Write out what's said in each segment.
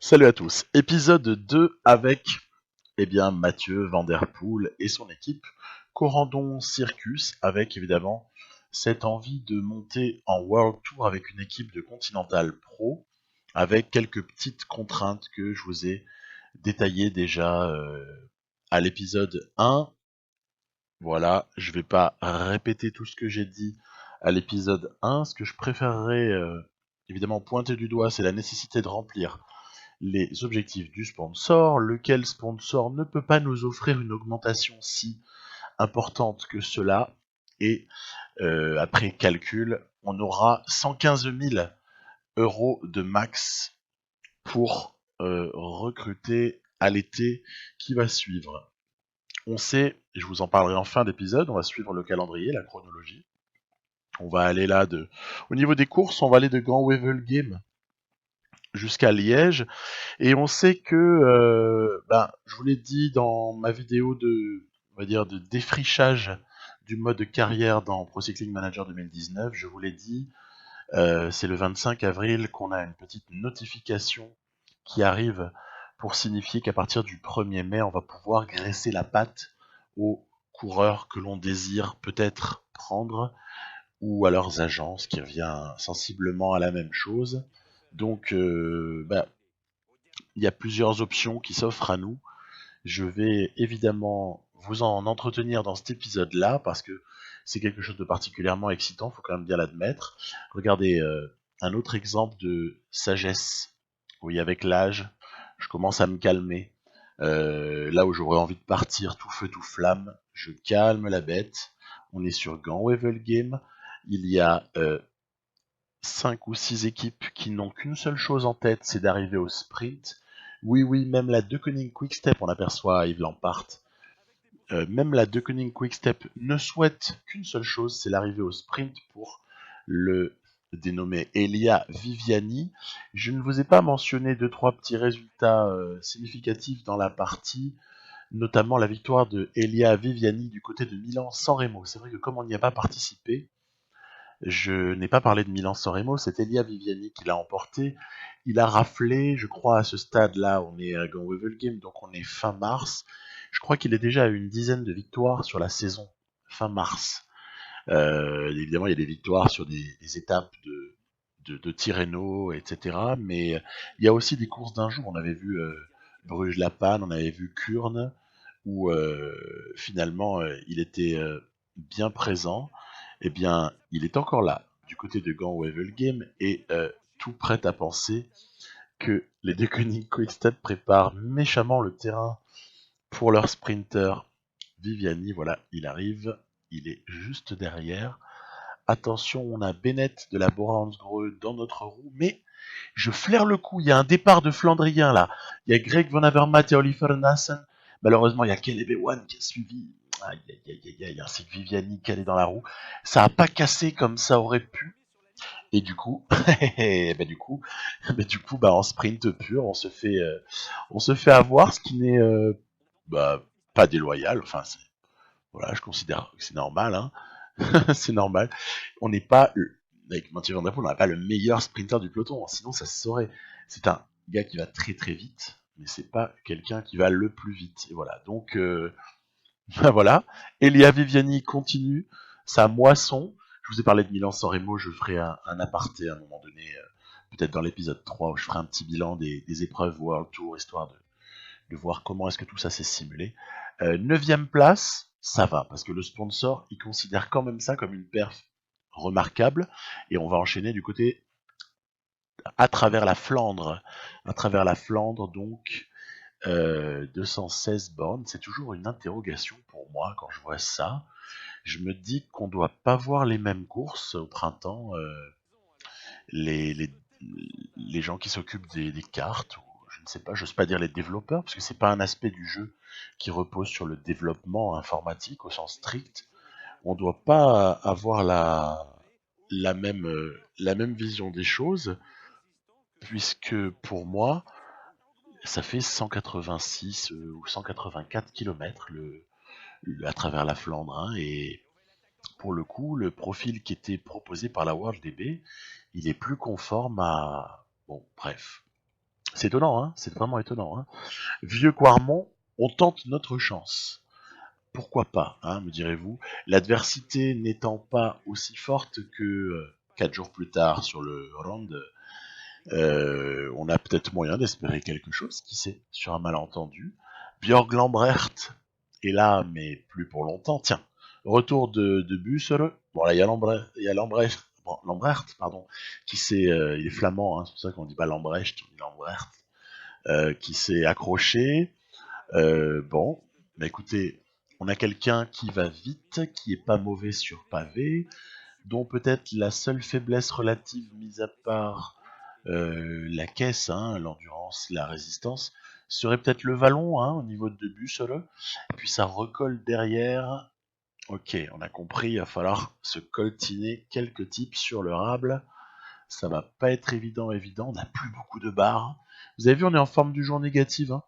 Salut à tous, épisode 2 avec Mathieu Van Der Poel et son équipe Corandon Circus avec évidemment cette envie de monter en World Tour avec une équipe de Continental Pro avec quelques petites contraintes que je vous ai détaillées déjà à l'épisode 1. Voilà, je vais pas répéter tout ce que j'ai dit à l'épisode 1. Ce que je préférerais évidemment pointer du doigt, c'est la nécessité de remplir les objectifs du sponsor, lequel sponsor ne peut pas nous offrir une augmentation si importante que cela, et après calcul, on aura 115 000 euros de max pour recruter à l'été qui va suivre. On sait, et je vous en parlerai en fin d'épisode, on va suivre le calendrier, la chronologie. On va aller là au niveau des courses, on va aller de Grand Wevelgem jusqu'à Liège. Et on sait que, je vous l'ai dit dans ma vidéo on va dire, de défrichage du mode carrière dans Pro Cycling Manager 2019, je vous l'ai dit, c'est le 25 avril qu'on a une petite notification qui arrive pour signifier qu'à partir du 1er mai, on va pouvoir graisser la patte aux coureurs que l'on désire peut-être prendre ou à leurs agences, qui revient sensiblement à la même chose. Donc, il y a plusieurs options qui s'offrent à nous. Je vais évidemment vous en entretenir dans cet épisode-là parce que c'est quelque chose de particulièrement excitant, il faut quand même bien l'admettre. Regardez un autre exemple de sagesse. Oui, avec l'âge, je commence à me calmer. Là où j'aurais envie de partir tout feu tout flamme, je calme la bête. On est sur Gant Wevelgem. Il y a 5 ou 6 équipes qui n'ont qu'une seule chose en tête, c'est d'arriver au sprint. Oui, même la Deceuninck Quick-Step, on aperçoit Yves Lampart, même la Deceuninck Quick-Step ne souhaite qu'une seule chose, c'est l'arrivée au sprint pour le dénommé Elia Viviani. Je ne vous ai pas mentionné 2-3 petits résultats significatifs dans la partie, notamment la victoire de Elia Viviani du côté de Milan-San Remo. C'est vrai que comme on n'y a pas participé, je n'ai pas parlé de Milan-San Remo, c'est Elia Viviani qui l'a emporté. Il a raflé, je crois, à ce stade-là, on est à Gand Wevelgem, donc on est fin mars. Je crois qu'il est déjà à une dizaine de victoires sur la saison, fin mars. Évidemment, il y a des victoires sur des étapes de Tirreno, etc. Mais il y a aussi des courses d'un jour. On avait vu Bruges-la-Panne, on avait vu Kurne, où finalement il était bien présent. Eh bien, il est encore là, du côté de Gand Wevelgem, et tout prêt à penser que les Deceuninck Quick-Step préparent méchamment le terrain pour leur sprinter Viviani. Voilà, il arrive, il est juste derrière. Attention, on a Bennett de la Bora-Hansgrohe dans notre roue, mais je flaire le coup, il y a un départ de Flandrien là. Il y a Greg Van Avermaet et Oliver Nassen. Malheureusement, il y a Caleb Ewan qui a suivi. Aïe, ainsi que Viviani qui est dans la roue. Ça a pas cassé comme ça aurait pu. Et du coup, en sprint pur, on se fait avoir, ce qui n'est pas déloyal. Enfin, voilà, je considère que c'est normal, hein. C'est normal. On n'est pas, avec Mathieu Van Der Poel, on n'a pas le meilleur sprinter du peloton, sinon ça se saurait. C'est un gars qui va très très vite, mais c'est pas quelqu'un qui va le plus vite. Et voilà, donc voilà. Elia Viviani continue sa moisson. Je vous ai parlé de Milan-San Remo, je ferai un aparté à un moment donné, peut-être dans l'épisode 3, où je ferai un petit bilan des épreuves World Tour, histoire de voir comment est-ce que tout ça s'est simulé. 9e place, ça va, parce que le sponsor, il considère quand même ça comme une perf remarquable, et on va enchaîner du côté à travers la Flandre. À travers la Flandre, donc, 216 bornes, c'est toujours une interrogation pour moi quand je vois ça. Je me dis qu'on doit pas voir les mêmes courses au printemps. Les, les, les gens qui s'occupent des cartes, ou je ne sais pas, j'ose pas dire les développeurs, parce que c'est pas un aspect du jeu qui repose sur le développement informatique au sens strict. On doit pas avoir la même vision des choses, puisque pour moi, ça fait 186 ou 184 km à travers la Flandre, hein, et pour le coup, le profil qui était proposé par la WorldDB, il est plus conforme à... Bon, bref. C'est étonnant, hein, c'est vraiment étonnant. Hein. Vieux Quarmont, on tente notre chance. Pourquoi pas, hein, me direz-vous. L'adversité n'étant pas aussi forte que 4 jours plus tard sur le round, on a peut-être moyen d'espérer quelque chose, qui sait, sur un malentendu. Björg Lambrecht est là, mais plus pour longtemps. Tiens, retour de Bussere. Bon, là, il y a Lambrecht, pardon, qui s'est, il est flamand, hein, c'est pour ça qu'on dit pas Lambrecht, on dit Lambrecht, qui s'est accroché. Bon, bah écoutez, on a quelqu'un qui va vite, qui est pas mauvais sur pavé, dont peut-être la seule faiblesse relative, mise à part la caisse, hein, l'endurance, la résistance, serait peut-être le vallon, hein, au niveau de Bussole. Et puis ça recolle derrière. Ok, on a compris, il va falloir se coltiner quelques types sur le rable. Ça va pas être évident, on n'a plus beaucoup de barres. Vous avez vu, on est en forme du jour négative, hein.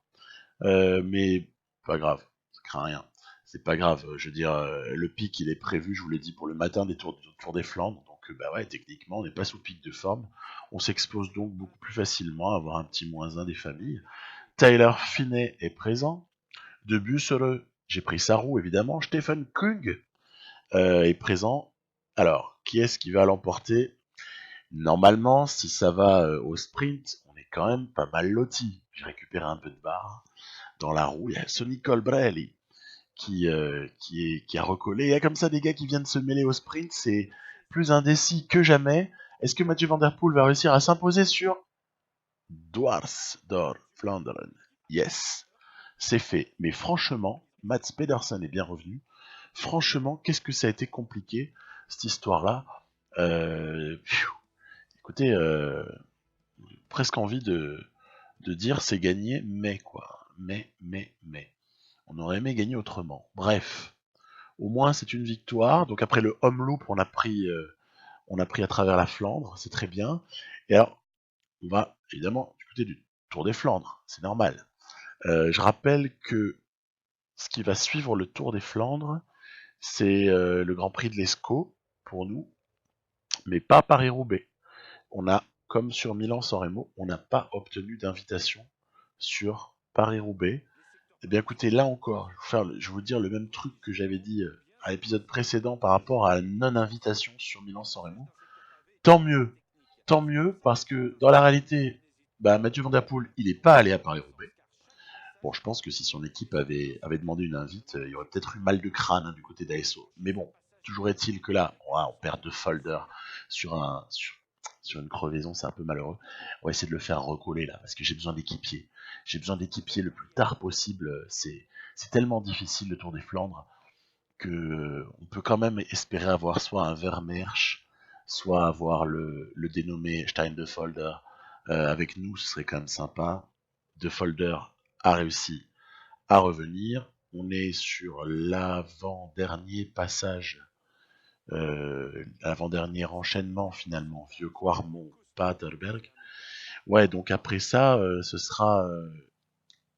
Mais pas grave, ça craint rien. C'est pas grave, je veux dire, le pic il est prévu, je vous l'ai dit, pour le matin des tours des Flandres, donc bah ouais, techniquement on n'est pas sous pic de forme, on s'expose donc beaucoup plus facilement à avoir un petit -1 des familles. Tyler Finney est présent, de Bussere, j'ai pris sa roue évidemment, Stephen Kung est présent. Alors, qui est-ce qui va l'emporter? Normalement, si ça va au sprint, on est quand même pas mal loti. J'ai récupéré un peu de barre dans la roue, il y a Sonny Colbrelli qui a recollé. Il y a comme ça des gars qui viennent se mêler au sprint, c'est plus indécis que jamais. Est-ce que Mathieu Van Der Poel va réussir à s'imposer sur Dwars door Vlaanderen? Yes, c'est fait. Mais franchement, Mats Pedersen est bien revenu. Franchement, qu'est-ce que ça a été compliqué, cette histoire-là. Écoutez, presque envie de dire c'est gagné, mais quoi. Mais. On aurait aimé gagner autrement. Bref, au moins c'est une victoire. Donc après le home loop, on a pris à travers la Flandre, c'est très bien. Et alors, on va évidemment du côté du Tour des Flandres, c'est normal. Je rappelle que ce qui va suivre le Tour des Flandres, c'est le Grand Prix de l'Escaut pour nous, mais pas Paris-Roubaix. On a, comme sur Milan-San Remo, on n'a pas obtenu d'invitation sur Paris-Roubaix. Eh bien écoutez, là encore, je vais vous dire le même truc que j'avais dit à l'épisode précédent par rapport à la non-invitation sur Milan-San Remo. Tant mieux, parce que dans la réalité, bah, Mathieu Van Der Poel, il n'est pas allé à Paris-Roubaix. Bon, je pense que si son équipe avait demandé une invite, il y aurait peut-être eu mal de crâne, hein, du côté d'ASO. Mais bon, toujours est-il que là, on perd 2 folders sur une crevaison, c'est un peu malheureux. On va essayer de le faire recoller là, parce que j'ai besoin d'équipiers. J'ai besoin d'équipiers le plus tard possible. C'est tellement difficile le Tour des Flandres que on peut quand même espérer avoir soit un Vermeersch, soit avoir le dénommé Stein de Folder avec nous, ce serait quand même sympa. De Folder a réussi à revenir. On est sur l'avant-dernier passage, l'avant-dernier enchaînement finalement, Vieux Quarmont, Paterberg. Ouais, donc après ça, ce sera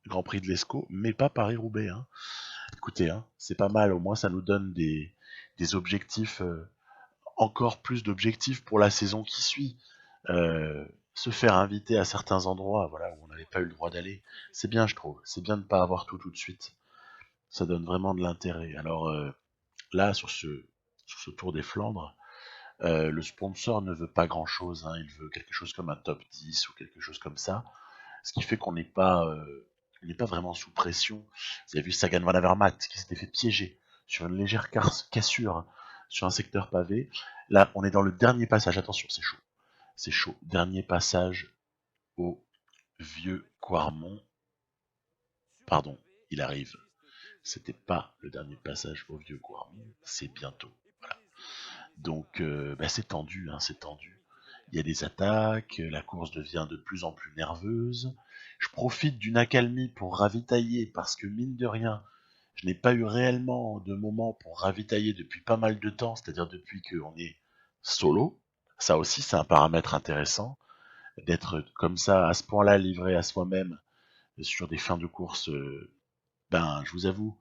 Grand Prix de l'Escaut, mais pas Paris-Roubaix. Hein. Écoutez, hein, c'est pas mal, au moins ça nous donne des objectifs, encore plus d'objectifs pour la saison qui suit. Se faire inviter à certains endroits, voilà, où on n'avait pas eu le droit d'aller, c'est bien, je trouve. C'est bien de ne pas avoir tout de suite. Ça donne vraiment de l'intérêt. Alors là, sur ce Tour des Flandres, le sponsor ne veut pas grand-chose. Hein. Il veut quelque chose comme un top 10 ou quelque chose comme ça. Ce qui fait qu'on n'est pas, vraiment sous pression. Vous avez vu Sagan Van Avermaet qui s'était fait piéger sur une légère cassure sur un secteur pavé. Là, on est dans le dernier passage. Attention, c'est chaud. C'est chaud. Dernier passage au Vieux Quarmont. Pardon, il arrive. C'était pas le dernier passage au Vieux Quarmont, c'est bientôt. Voilà. Donc, c'est tendu, hein, c'est tendu. Il y a des attaques, la course devient de plus en plus nerveuse. Je profite d'une accalmie pour ravitailler parce que mine de rien, je n'ai pas eu réellement de moment pour ravitailler depuis pas mal de temps, c'est-à-dire depuis qu'on est solo. Ça aussi, c'est un paramètre intéressant d'être comme ça, à ce point-là, livré à soi-même sur des fins de course. Je vous avoue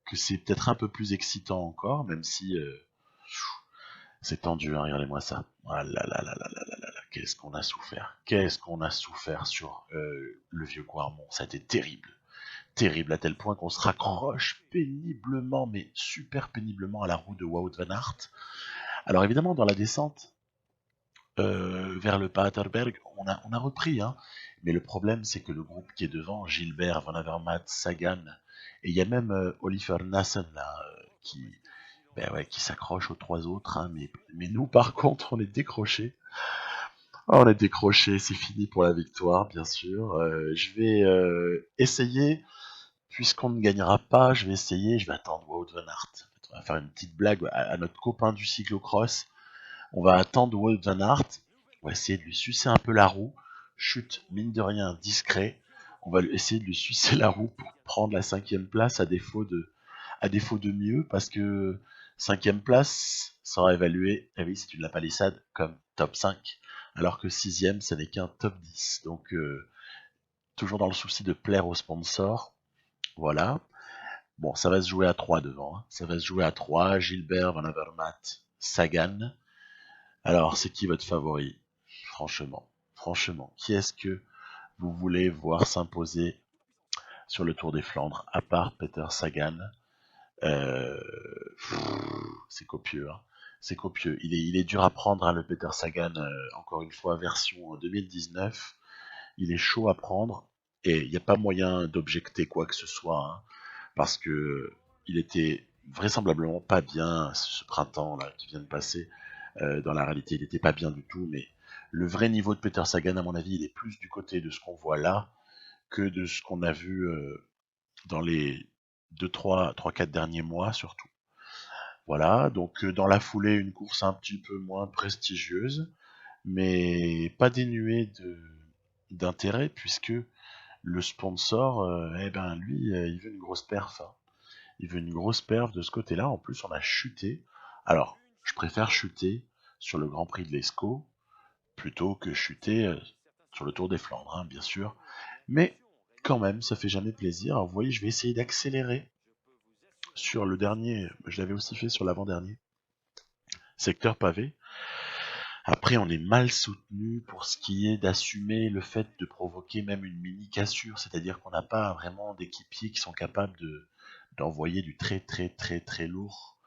que c'est peut-être un peu plus excitant encore, même si c'est tendu. Hein, regardez-moi ça. Ah là là là là là là là. qu'est-ce qu'on a souffert. Qu'est-ce qu'on a souffert sur le vieux Quarmont. Ça a été terrible. Terrible à tel point qu'on se raccroche péniblement, mais super péniblement à la roue de Wout van Aert. Alors évidemment, dans la descente vers le Paterberg, on a repris, hein. Mais le problème, c'est que le groupe qui est devant, Gilbert, Van Avermaet, Sagan, et il y a même Oliver Nassen là, qui s'accroche aux trois autres, hein, mais nous, par contre, on est décrochés. On est décrochés, c'est fini pour la victoire, bien sûr. Je vais essayer, puisqu'on ne gagnera pas, je vais attendre Wout van Aert. On va faire une petite blague à notre copain du cyclocross. On va attendre Wout van Aert. On va essayer de lui sucer un peu la roue. Chute, mine de rien, discret. On va essayer de lui sucer la roue pour prendre la 5e place à défaut de mieux, parce que 5e place sera évaluée, eh oui, si tu ne l'as pas palissade, comme top 5, alors que 6e, ça n'est qu'un top 10. Donc, toujours dans le souci de plaire aux sponsors. Voilà. Bon, ça va se jouer à 3 devant. Hein. Ça va se jouer à 3. Gilbert, Van Avermaet, Sagan. Alors, c'est qui votre favori? Franchement, qui est-ce que vous voulez voir s'imposer sur le Tour des Flandres, à part Peter Sagan? C'est copieux, hein. C'est copieux. Il est dur à prendre, hein, le Peter Sagan, encore une fois, version 2019. Il est chaud à prendre, et il n'y a pas moyen d'objecter quoi que ce soit, hein, parce que il était vraisemblablement pas bien ce printemps là qui vient de passer. Dans la réalité, il n'était pas bien du tout, mais le vrai niveau de Peter Sagan, à mon avis, il est plus du côté de ce qu'on voit là que de ce qu'on a vu dans les 3-4 derniers mois, surtout. Voilà, donc dans la foulée, une course un petit peu moins prestigieuse, mais pas dénuée d'intérêt, puisque le sponsor, lui, il veut une grosse perf. Hein. Il veut une grosse perf de ce côté-là. En plus, on a chuté. Alors, je préfère chuter sur le Grand Prix de l'Escaut plutôt que chuter sur le Tour des Flandres, hein, bien sûr. Mais quand même, ça fait jamais plaisir. Alors, vous voyez, je vais essayer d'accélérer sur le dernier. Je l'avais aussi fait sur l'avant-dernier. Secteur pavé. Après, on est mal soutenu pour ce qui est d'assumer le fait de provoquer même une mini cassure, c'est-à-dire qu'on n'a pas vraiment d'équipiers qui sont capables d'envoyer du très très très très lourd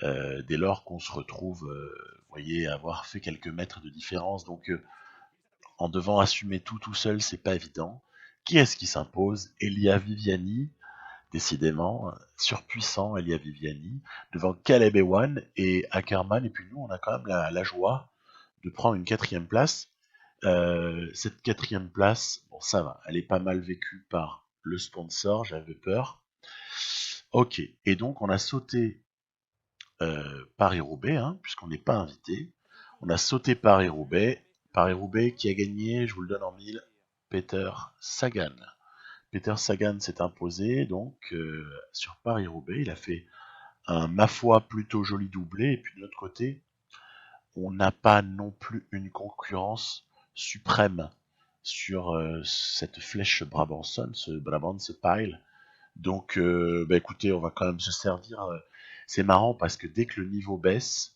dès lors qu'on se retrouve, vous voyez, avoir fait quelques mètres de différence. Donc, en devant assumer tout seul, c'est pas évident. Qui est-ce qui s'impose? Elia Viviani, décidément, surpuissant Elia Viviani, devant Caleb Ewan et Ackermann. Et puis nous, on a quand même la joie de prendre une 4e place. Cette 4e place, bon ça va, elle est pas mal vécue par le sponsor, j'avais peur. Ok, et donc on a sauté Paris-Roubaix, hein, puisqu'on n'est pas invité. On a sauté Paris-Roubaix. Paris-Roubaix qui a gagné, je vous le donne en mille, Peter Sagan. Peter Sagan s'est imposé donc sur Paris-Roubaix. Il a fait un, ma foi, plutôt joli doublé. Et puis de l'autre côté, on n'a pas non plus une concurrence suprême sur cette flèche Brabançonne, ce Brabantse Pile. Donc, écoutez, on va quand même se servir. C'est marrant parce que dès que le niveau baisse,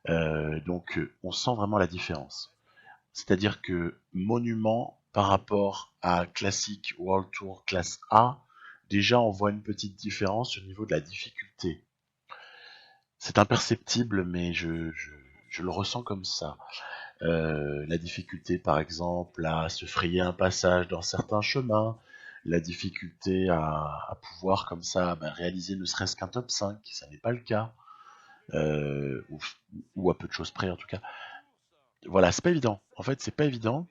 on sent vraiment la différence. C'est-à-dire que Monument par rapport à Classic World Tour classe A, déjà on voit une petite différence au niveau de la difficulté. C'est imperceptible, mais je le ressens comme ça. La difficulté, par exemple, à se frayer un passage dans certains chemins, la difficulté à pouvoir comme ça réaliser ne serait-ce qu'un top 5, ça n'est pas le cas, ou à peu de choses près en tout cas. Voilà, c'est pas évident. En fait, c'est pas évident.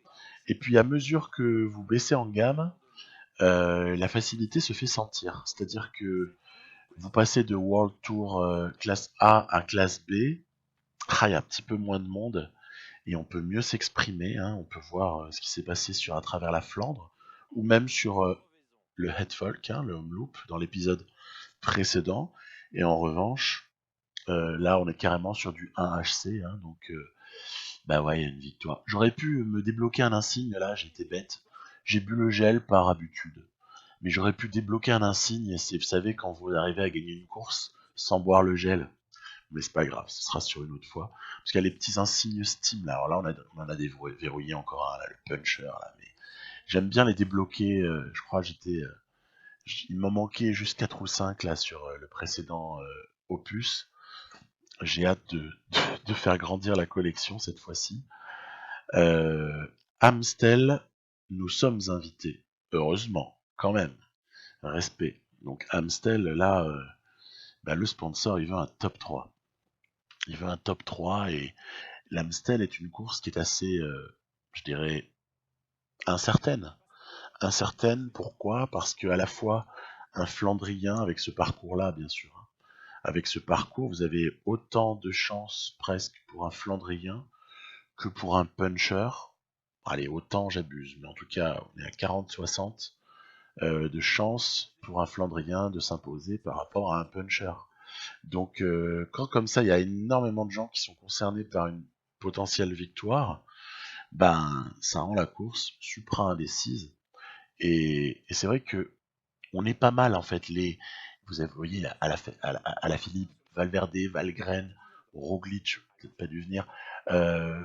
Et puis à mesure que vous baissez en gamme, la facilité se fait sentir. C'est-à-dire que vous passez de World Tour classe A à classe B, il y a un petit peu moins de monde et on peut mieux s'exprimer. Hein. On peut voir ce qui s'est passé sur à travers la Flandre ou même sur le Headfolk, hein, le Home Loop, dans l'épisode précédent. Et en revanche, là, on est carrément sur du 1HC, hein, donc il y a une victoire. J'aurais pu me débloquer un insigne, là, j'étais bête. J'ai bu le gel par habitude. Mais j'aurais pu débloquer un insigne, c'est, vous savez, quand vous arrivez à gagner une course sans boire le gel. Mais c'est pas grave, ce sera sur une autre fois. Parce qu'il y a les petits insignes Steam là. Alors là, on en a déverrouillé encore un, là, le puncher là. Mais j'aime bien les débloquer. Je crois que il m'en manquait juste 4 ou 5 là sur le précédent opus. J'ai hâte de faire grandir la collection cette fois-ci. Amstel, nous sommes invités. Heureusement, quand même. Respect. Donc Amstel, là, le sponsor, il veut un top 3. Il veut un top 3 et l'Amstel est une course qui est assez, je dirais, incertaine. Incertaine, pourquoi? Parce que à la fois un Flandrien avec ce parcours-là, bien sûr. Hein. Avec ce parcours, vous avez autant de chances presque pour un Flandrien que pour un puncher. Allez, autant j'abuse, mais en tout cas, on est à 40-60 de chances pour un Flandrien de s'imposer par rapport à un puncher. Donc, quand comme ça, il y a énormément de gens qui sont concernés par une potentielle victoire, ben, ça rend la course supra indécise. Et c'est vrai que on est pas mal en fait. Vous voyez à la Philippe, Valverde, Valgren, Roglic, peut-être pas dû venir, euh,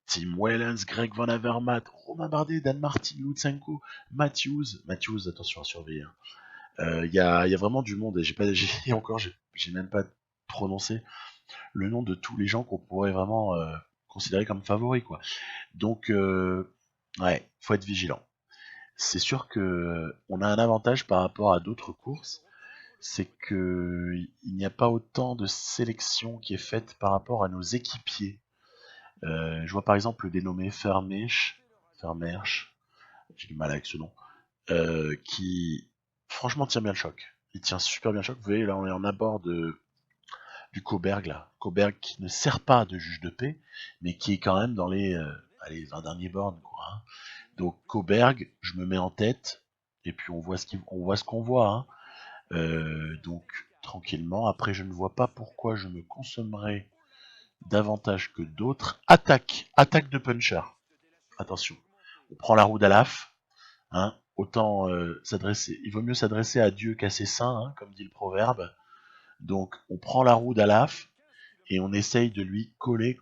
Tim Wellens, Greg Van Avermaet, Romain Bardet, Dan Martin, Lutsenko, Matthews, attention à surveiller. Il y a vraiment du monde et j'ai même pas prononcé le nom de tous les gens qu'on pourrait vraiment considérer comme favoris quoi. Donc ouais, faut être vigilant. C'est sûr que on a un avantage par rapport à d'autres courses, c'est que il n'y a pas autant de sélection qui est faite par rapport à nos équipiers. Je vois par exemple le dénommé Vermeersch, j'ai du mal avec ce nom, qui franchement tient bien le choc. Il tient super bien le choc. Vous voyez là, on est en abord du Coberg là, Coberg qui ne sert pas de juge de paix, mais qui est quand même dans les allez, 20 derniers bornes quoi. Hein. Donc Coberg, je me mets en tête, et puis on voit ce qu'on voit. Hein. Donc tranquillement. Après, je ne vois pas pourquoi je me consommerais davantage que d'autres. Attaque de puncher. Attention, on prend la roue d'Alaf. Hein. Autant s'adresser, il vaut mieux s'adresser à Dieu qu'à ses saints, hein, comme dit le proverbe. Donc on prend la roue d'Alaf et on essaye de lui coller,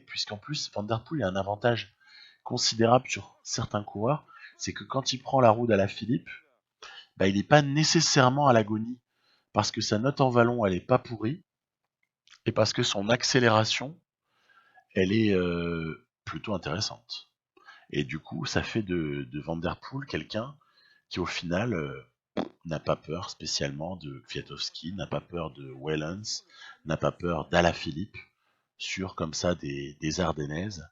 puisqu'en plus Van Der Poel a un avantage considérable sur certains coureurs, c'est que quand il prend la roue d'Alaphilippe, bah, il n'est pas nécessairement à l'agonie, parce que sa note en vallon, elle est pas pourrie, et parce que son accélération, elle est plutôt intéressante. Et du coup, ça fait de Van Der Poel quelqu'un qui, au final, n'a pas peur spécialement de Kwiatkowski, n'a pas peur de Wellens, n'a pas peur d'Alaphilippe, sur comme ça des Ardennaises.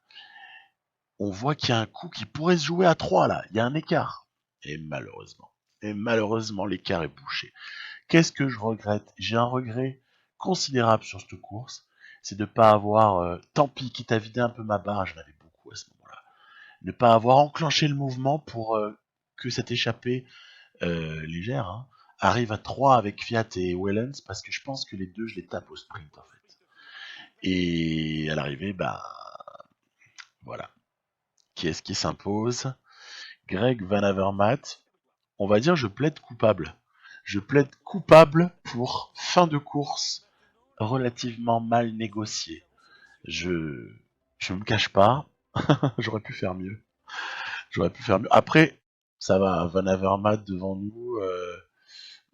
On voit qu'il y a un coup qui pourrait se jouer à 3 là, il y a un écart. Et malheureusement, l'écart est bouché. Qu'est-ce que je regrette? J'ai un regret considérable sur cette course, c'est de ne pas avoir, tant pis, quitte à vider un peu ma barre, j'en avais beaucoup à ce moment-là, ne pas avoir enclenché le mouvement pour que cette échappée légère hein, arrive à 3 avec Fiat et Wellens, parce que je pense que les deux, je les tape au sprint en fait. Et à l'arrivée, bah voilà. Qui est-ce qui s'impose? Greg Van Avermaet. On va dire je plaide coupable. Je plaide coupable pour fin de course relativement mal négocié. Je je me cache pas, j'aurais pu faire mieux. J'aurais pu faire mieux. Après, ça va, Van Avermaet devant nous,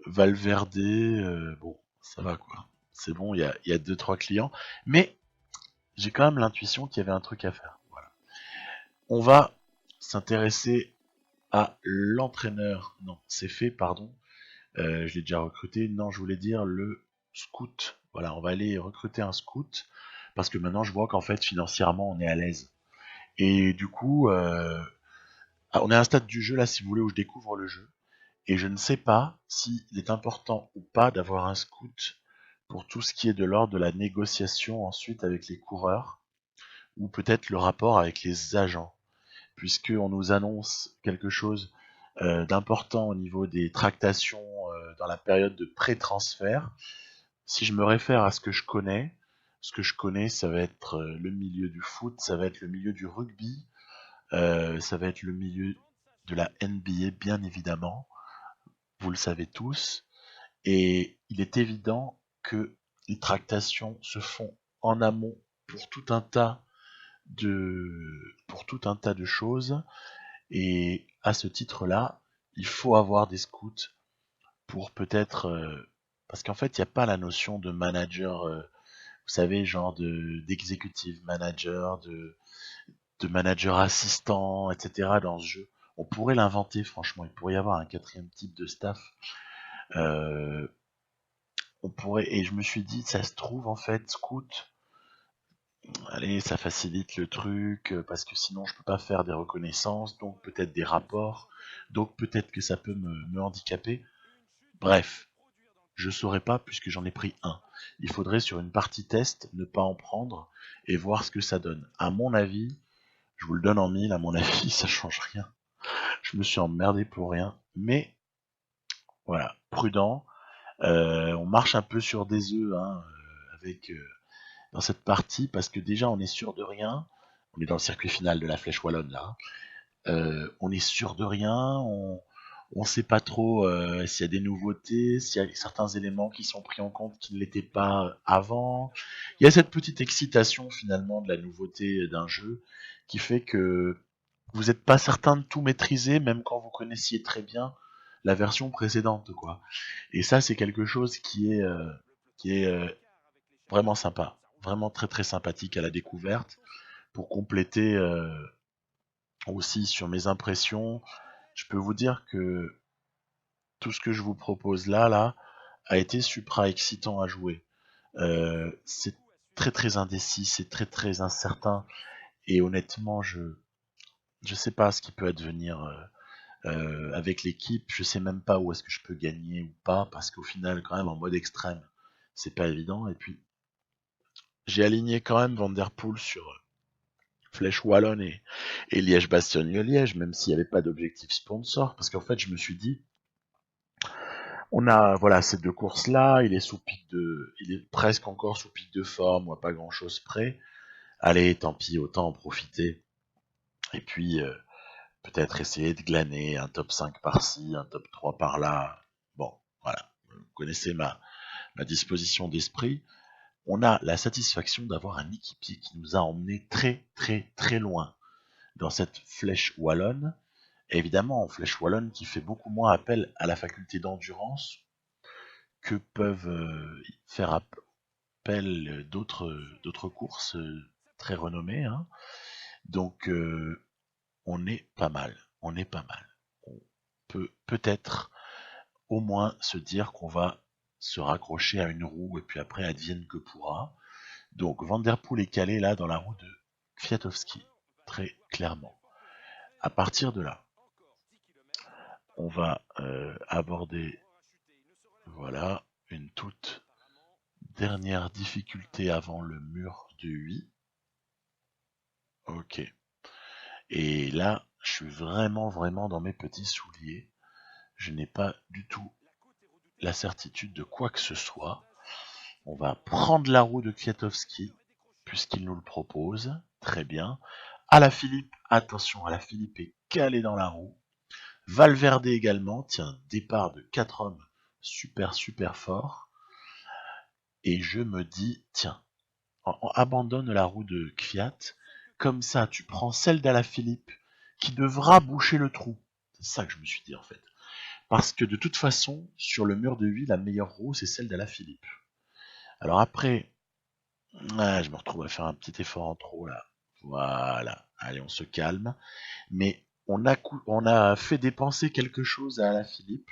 Valverde, bon, ça va quoi. C'est bon, il y a 2-3 clients, mais j'ai quand même l'intuition qu'il y avait un truc à faire. Voilà. On va s'intéresser à l'entraîneur. Non, c'est fait, pardon. Je l'ai déjà recruté. Non, je voulais dire le scout. Voilà, on va aller recruter un scout parce que maintenant je vois qu'en fait financièrement on est à l'aise. Et du coup, on est à un stade du jeu là, si vous voulez, où je découvre le jeu. Et je ne sais pas s'il est important ou pas d'avoir un scout pour tout ce qui est de l'ordre de la négociation ensuite avec les coureurs, ou peut-être le rapport avec les agents, puisqu'on nous annonce quelque chose d'important au niveau des tractations dans la période de pré-transfert. Si je me réfère à ce que je connais, ça va être le milieu du foot, ça va être le milieu du rugby, ça va être le milieu de la NBA, bien évidemment. Vous le savez tous. Et il est évident que les tractations se font en amont pour tout un tas de choses. Et à ce titre-là, il faut avoir des scouts pour peut-être... parce qu'en fait, il n'y a pas la notion de manager, vous savez, genre d'executive manager, de manager assistant, etc. dans ce jeu. On pourrait l'inventer, franchement. Il pourrait y avoir un quatrième type de staff. On pourrait, et je me suis dit, ça se trouve, en fait, scout, allez, ça facilite le truc, parce que sinon je peux pas faire des reconnaissances, donc peut-être des rapports, donc peut-être que ça peut me handicaper. Bref, je saurais pas puisque j'en ai pris un. Il faudrait sur une partie test ne pas en prendre et voir ce que ça donne. À mon avis, je vous le donne en mille, à mon avis, ça change rien. Je me suis emmerdé pour rien, mais voilà, prudent. On marche un peu sur des œufs hein, avec dans cette partie parce que déjà on est sûr de rien. On est dans le circuit final de la Flèche Wallonne là. On est sûr de rien. On sait pas trop s'il y a des nouveautés, s'il y a certains éléments qui sont pris en compte qui ne l'étaient pas avant. Il y a cette petite excitation finalement de la nouveauté d'un jeu qui fait que vous n'êtes pas certain de tout maîtriser, même quand vous connaissiez très bien la version précédente, quoi. Et ça, c'est quelque chose qui est vraiment sympa, vraiment très très sympathique à la découverte. Pour compléter aussi sur mes impressions, je peux vous dire que tout ce que je vous propose là, a été supra excitant à jouer. C'est très très indécis, c'est très très incertain, et honnêtement, je sais pas ce qui peut advenir avec l'équipe. Je sais même pas où est-ce que je peux gagner ou pas, parce qu'au final, quand même, en mode extrême, c'est pas évident. Et puis, j'ai aligné quand même Van Der Poel sur Flèche Wallonne et Liège-Bastogne-Liège, même s'il n'y avait pas d'objectif sponsor, parce qu'en fait, je me suis dit, on a voilà ces deux courses-là, il est presque encore sous pic de forme, ou à pas grand-chose près. Allez, tant pis, autant en profiter. Et puis, peut-être essayer de glaner un top 5 par-ci, un top 3 par-là. Bon, voilà, vous connaissez ma disposition d'esprit. On a la satisfaction d'avoir un équipier qui nous a emmenés très très très loin dans cette flèche wallonne. Et évidemment, flèche wallonne qui fait beaucoup moins appel à la faculté d'endurance que peuvent faire appel d'autres courses très renommées. Hein. Donc, on est pas mal. On est pas mal. On peut peut-être au moins se dire qu'on va se raccrocher à une roue et puis après advienne que pourra. Donc Van Der Poel est calé là dans la roue de Kwiatkowski, très clairement. À partir de là, on va aborder voilà une toute dernière difficulté avant le mur de 8. Ok. Et là, je suis vraiment vraiment dans mes petits souliers. Je n'ai pas du tout la certitude de quoi que ce soit. On va prendre la roue de Kwiatkowski, puisqu'il nous le propose. Très bien. Alaphilippe, attention, Alaphilippe est calé dans la roue. Valverde également, tiens, départ de 4 hommes super super fort. Et je me dis, tiens, abandonne la roue de Kvyat, comme ça tu prends celle d'Alaphilippe qui devra boucher le trou. C'est ça que je me suis dit en fait. Parce que de toute façon, sur le mur de 8, la meilleure roue c'est celle d'Alaphilippe. Alors après, je me retrouve à faire un petit effort en trop là. Voilà, allez on se calme. Mais on a fait dépenser quelque chose à Alaphilippe.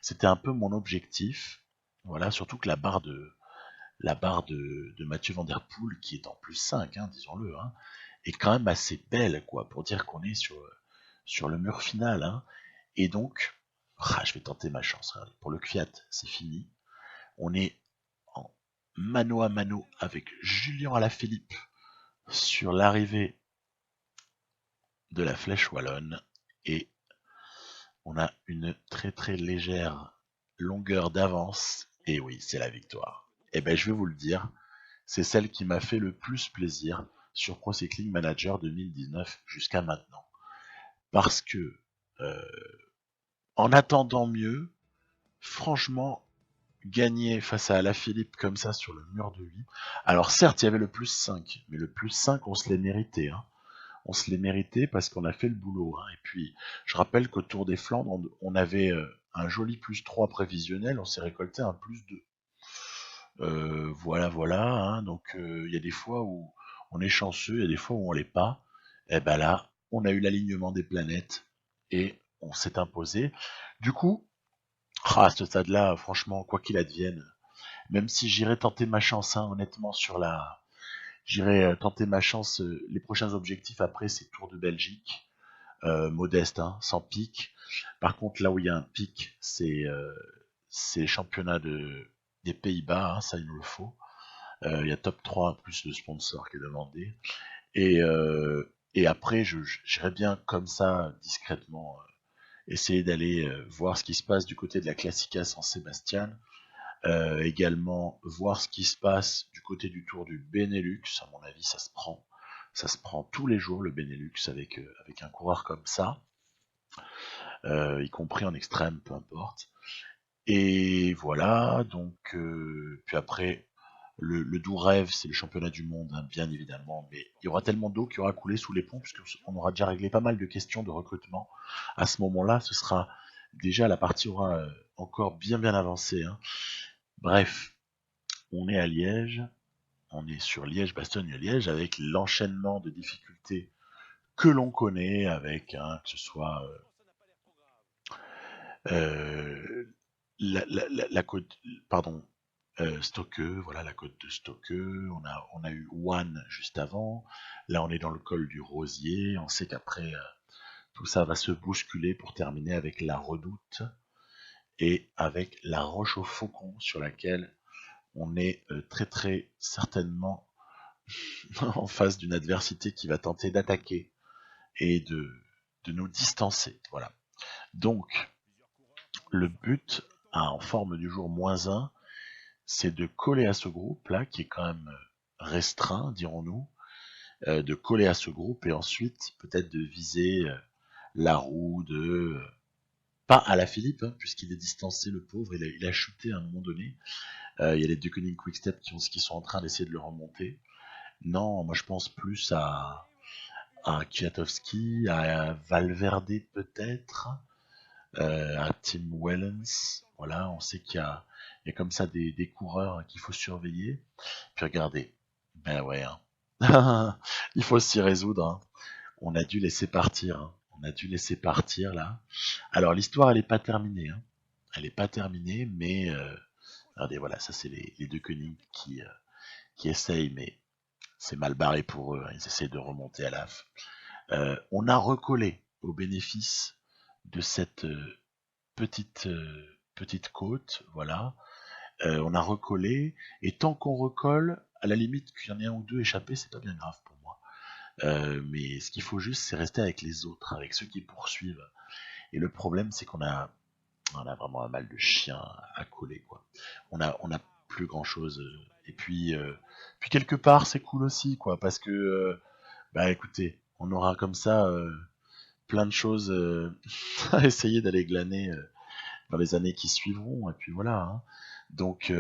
C'était un peu mon objectif. Voilà, surtout que la barre de Mathieu Van Der Poel, qui est en plus 5, hein, disons-le, hein, est quand même assez belle, quoi, pour dire qu'on est sur le mur final. Hein. Et donc, je vais tenter ma chance. Regardez. Pour le Kvyat, c'est fini. On est en mano à mano avec Julien Alaphilippe sur l'arrivée de la Flèche Wallonne. Et on a une très très légère longueur d'avance. Et oui, c'est la victoire. Et ben, je vais vous le dire, c'est celle qui m'a fait le plus plaisir sur Pro Cycling Manager 2019 jusqu'à maintenant. Parce que, en attendant mieux, franchement, gagner face à Alaphilippe comme ça sur le mur de 8. Alors certes, il y avait le plus 5, mais le plus 5, on se l'est mérité. Hein. On se l'est mérité parce qu'on a fait le boulot. Hein. Et puis, je rappelle qu'au Tour des Flandres, on avait un joli plus 3 prévisionnel, on s'est récolté un plus 2. Voilà. Hein. Donc, il y a des fois où on est chanceux, il y a des fois où on l'est pas. Et ben là, on a eu l'alignement des planètes et on s'est imposé. Du coup, à ce stade-là, franchement, quoi qu'il advienne, même si j'irai tenter ma chance, hein, honnêtement, j'irai tenter ma chance. Les prochains objectifs après, c'est Tour de Belgique, modeste, hein, sans pic. Par contre, là où il y a un pic, c'est les championnats des Pays-Bas, hein, ça il nous le faut. Il y a top 3 plus le sponsor qui est demandé. Et après, j'irai bien comme ça, discrètement, essayer d'aller voir ce qui se passe du côté de la Classica San Sébastien. Également voir ce qui se passe du côté du Tour du Benelux. À mon avis, ça se prend tous les jours le Benelux avec un coureur comme ça, y compris en extrême, peu importe. Et voilà, donc puis après le doux rêve, c'est le championnat du monde, hein, bien évidemment, mais il y aura tellement d'eau qui aura coulé sous les ponts puisqu'on aura déjà réglé pas mal de questions de recrutement. À ce moment-là, ce sera déjà la partie aura encore bien avancé. Hein. Bref, on est à Liège, on est sur Liège-Bastogne-Liège avec l'enchaînement de difficultés que l'on connaît, avec que ce soit la côte, pardon, Stockeux, voilà la côte de Stockeux. On a eu One juste avant. Là, on est dans le col du Rosier. On sait qu'après, tout ça va se bousculer pour terminer avec la Redoute et avec la Roche au Faucon, sur laquelle on est très certainement en face d'une adversité qui va tenter d'attaquer et de nous distancer. Voilà. Donc, le but, en forme du jour -1, c'est de coller à ce groupe-là, qui est quand même restreint, dirons-nous, de coller à ce groupe et ensuite peut-être de viser la roue de... pas à la Philippe, hein, puisqu'il est distancé, le pauvre, il a chuté à un moment donné. Il y a les Deceuninck Quick-Step qui sont en train d'essayer de le remonter. Non, moi je pense plus à Kwiatkowski, à Valverde peut-être, à Tim Wellens. Voilà, on sait il y a comme ça des coureurs qu'il faut surveiller. Puis regardez, ben ouais, hein. Il faut s'y résoudre. Hein. On a dû laisser partir. Hein. On a dû laisser partir là. Alors l'histoire, elle n'est pas terminée. Hein. Elle n'est pas terminée, mais regardez, voilà, ça c'est les deux Koenig qui essayent, mais c'est mal barré pour eux. Hein. Ils essaient de remonter à l'AF. On a recollé au bénéfice de cette petite côte, voilà. On a recollé, et tant qu'on recolle, à la limite qu'il y en ait un ou deux échappés, c'est pas bien grave pour moi. Mais ce qu'il faut juste, c'est rester avec les autres, avec ceux qui poursuivent. Et le problème, c'est qu'on a vraiment un mal de chien à coller, quoi. On a plus grand chose. Et puis quelque part, c'est cool aussi, quoi, parce que, bah écoutez, on aura comme ça plein de choses à essayer d'aller glaner dans les années qui suivront, et puis voilà. Hein. Donc,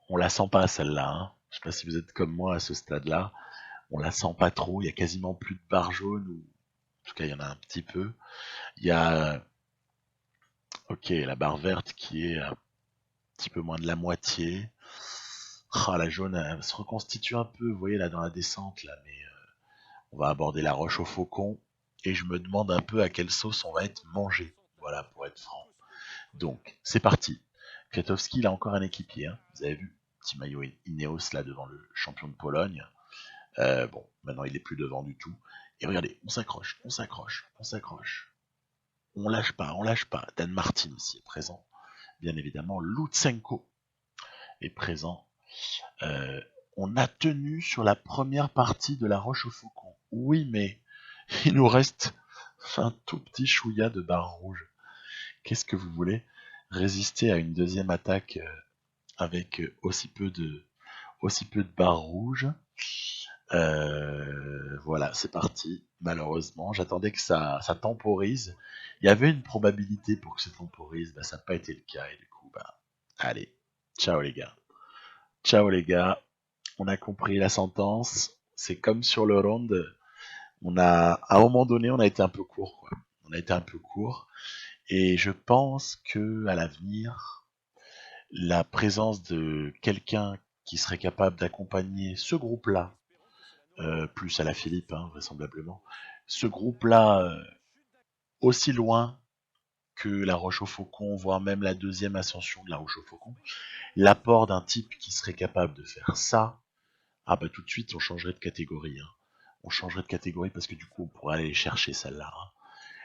on la sent pas celle-là. Hein. Je sais pas si vous êtes comme moi à ce stade-là. On la sent pas trop. Il y a quasiment plus de barres jaunes, ou en tout cas, il y en a un petit peu. Il y a, ok, la barre verte qui est un petit peu moins de la moitié. Ah, la jaune, elle se reconstitue un peu. Vous voyez là dans la descente là, mais on va aborder la Roche au Faucon, et je me demande un peu à quelle sauce on va être mangé. Voilà, pour être franc. Donc, c'est parti. Kwiatkowski, il a encore un équipier. Hein. Vous avez vu, petit maillot Ineos là devant le champion de Pologne. Bon, maintenant il est plus devant du tout. Et regardez, on s'accroche. On lâche pas. Dan Martin aussi est présent. Bien évidemment, Lutsenko est présent. On a tenu sur la première partie de la Roche au Faucon. Oui, mais il nous reste un tout petit chouïa de barre rouge. Qu'est-ce que vous voulez résister à une deuxième attaque avec aussi peu de barres rouges? Voilà, c'est parti. Malheureusement, j'attendais que ça temporise. Il y avait une probabilité pour que ça temporise, bah, ça n'a pas été le cas, et du coup, bah, Allez, ciao les gars. Ciao les gars. On a compris la sentence. C'est comme sur le round. À un moment donné, on a été un peu court, quoi. On a été un peu court. Et je pense que à l'avenir, la présence de quelqu'un qui serait capable d'accompagner ce groupe-là, plus à la Philippe, hein, vraisemblablement, ce groupe-là aussi loin que la Roche au Faucon, voire même la deuxième ascension de la Roche au Faucon, l'apport d'un type qui serait capable de faire ça, ah bah tout de suite on changerait de catégorie. Hein. On changerait de catégorie parce que du coup on pourrait aller chercher celle-là. Hein.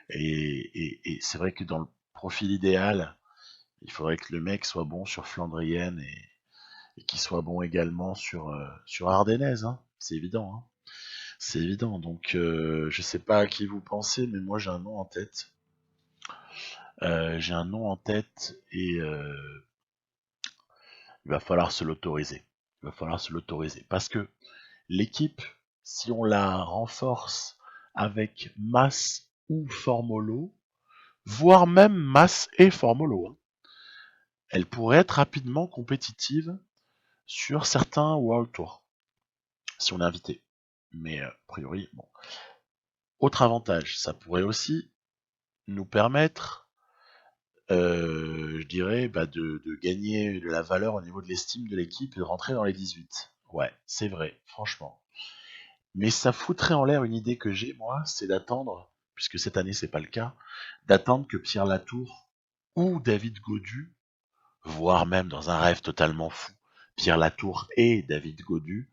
Et c'est vrai que dans le profil idéal, il faudrait que le mec soit bon sur Flandrienne et qu'il soit bon également sur Ardennaise. Hein. C'est évident. Hein. C'est évident. Donc je sais pas à qui vous pensez, mais moi j'ai un nom en tête. J'ai un nom en tête et il va falloir se l'autoriser. Il va falloir se l'autoriser. Parce que l'équipe, si on la renforce avec Mass ou Formolo, voire même Mass et Formolo, hein, elle pourrait être rapidement compétitive sur certains World Tour, si on est invité. Mais a priori, bon. Autre avantage, ça pourrait aussi nous permettre, je dirais, de gagner de la valeur au niveau de l'estime de l'équipe et de rentrer dans les 18. Ouais, c'est vrai, franchement. Mais ça foutrait en l'air une idée que j'ai, moi, c'est d'attendre, puisque cette année c'est pas le cas, d'attendre que Pierre Latour ou David Gaudu, voire même dans un rêve totalement fou, Pierre Latour et David Gaudu,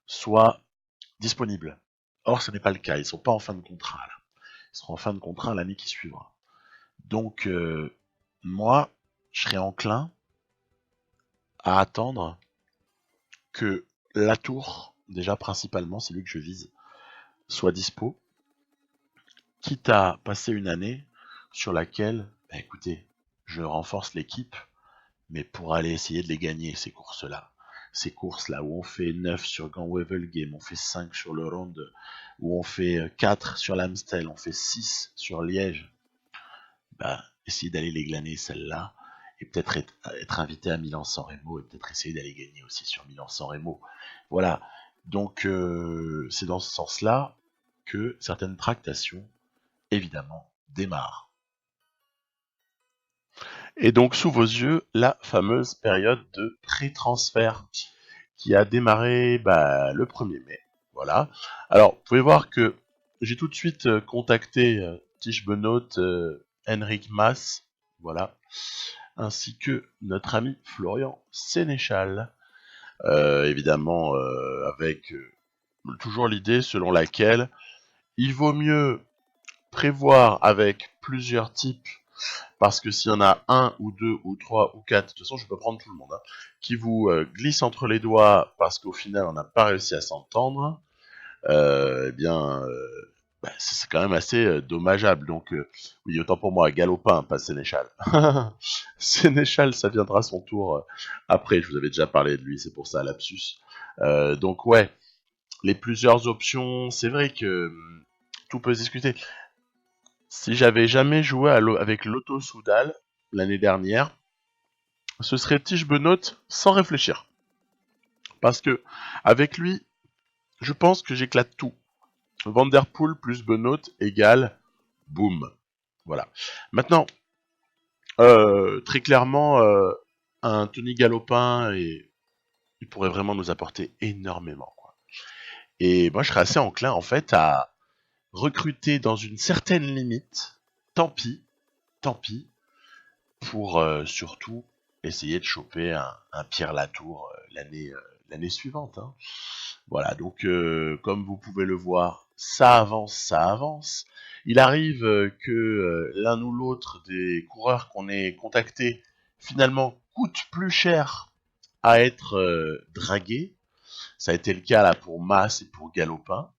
soient disponibles. Or, ce n'est pas le cas, ils sont pas en fin de contrat, là. Ils seront en fin de contrat l'année qui suivra. Donc, moi, je serais enclin à attendre que Latour, déjà principalement, c'est lui que je vise, soit dispo, quitte à passer une année sur laquelle, bah, écoutez, je renforce l'équipe, mais pour aller essayer de les gagner, ces courses-là. Ces courses-là où on fait 9 sur Gand-Wevelgem, on fait 5 sur le Ronde, où on fait 4 sur l'Amstel, on fait 6 sur Liège, bah, essayer d'aller les glaner celles-là, et peut-être être invité à Milan-San Remo, et peut-être essayer d'aller gagner aussi sur Milan-San Remo. Voilà. Donc, c'est dans ce sens-là que certaines tractations évidemment, démarre. Et donc, sous vos yeux, la fameuse période de pré-transfert qui a démarré le 1er mai. Voilà. Alors, vous pouvez voir que j'ai tout de suite contacté Tish Benoît, Henrik Mas, voilà, ainsi que notre ami Florian Sénéchal. Évidemment, avec toujours l'idée selon laquelle il vaut mieux prévoir avec plusieurs types, parce que s'il y en a un ou deux ou trois ou quatre, de toute façon je peux prendre tout le monde, hein, qui vous glisse entre les doigts parce qu'au final on n'a pas réussi à s'entendre, eh bien c'est quand même assez dommageable. Donc oui, autant pour moi, Galopin, pas Sénéchal. Sénéchal, ça viendra son tour après, je vous avais déjà parlé de lui, c'est pour ça, lapsus. Donc ouais, les plusieurs options, c'est vrai que tout peut se discuter. Si j'avais jamais joué avec Lotto Soudal l'année dernière, ce serait Tige Benoît sans réfléchir. Parce que avec lui, je pense que j'éclate tout. Vanderpool plus Benoît égale boum. Voilà. Maintenant, très clairement, un Tony Galopin, il pourrait vraiment nous apporter énormément. Quoi. Et moi, je serais assez enclin en fait à recruter dans une certaine limite. Tant pis, pour surtout essayer de choper un Pierre Latour l'année suivante. Hein. Voilà, donc comme vous pouvez le voir, ça avance, ça avance. Il arrive que l'un ou l'autre des coureurs qu'on ait contactés finalement coûte plus cher à être dragué. Ça a été le cas là pour Mas et pour Galopin.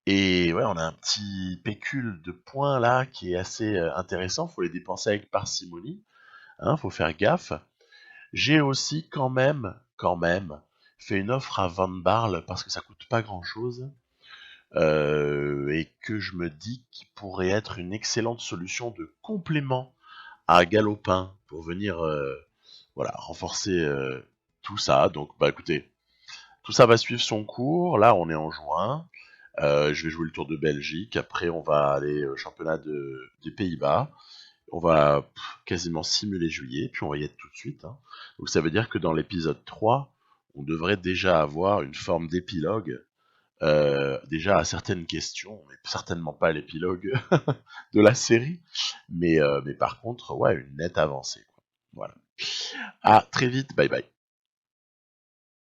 Et ouais, on a un petit pécule de points là qui est assez intéressant. Faut les dépenser avec parcimonie. Hein, faut faire gaffe. J'ai aussi quand même, fait une offre à Van Barle parce que ça coûte pas grand chose et que je me dis qu'il pourrait être une excellente solution de complément à Galopin pour venir voilà, renforcer tout ça. Donc, bah écoutez, tout ça va suivre son cours. Là, on est en juin. Je vais jouer le Tour de Belgique. Après, on va aller au championnat des Pays-Bas. On va quasiment simuler juillet, puis on va y être tout de suite, hein. Donc ça veut dire que dans l'épisode 3, on devrait déjà avoir une forme d'épilogue, déjà à certaines questions, mais certainement pas l'épilogue de la série, mais par contre, ouais, une nette avancée, quoi. Voilà. À très vite, bye bye.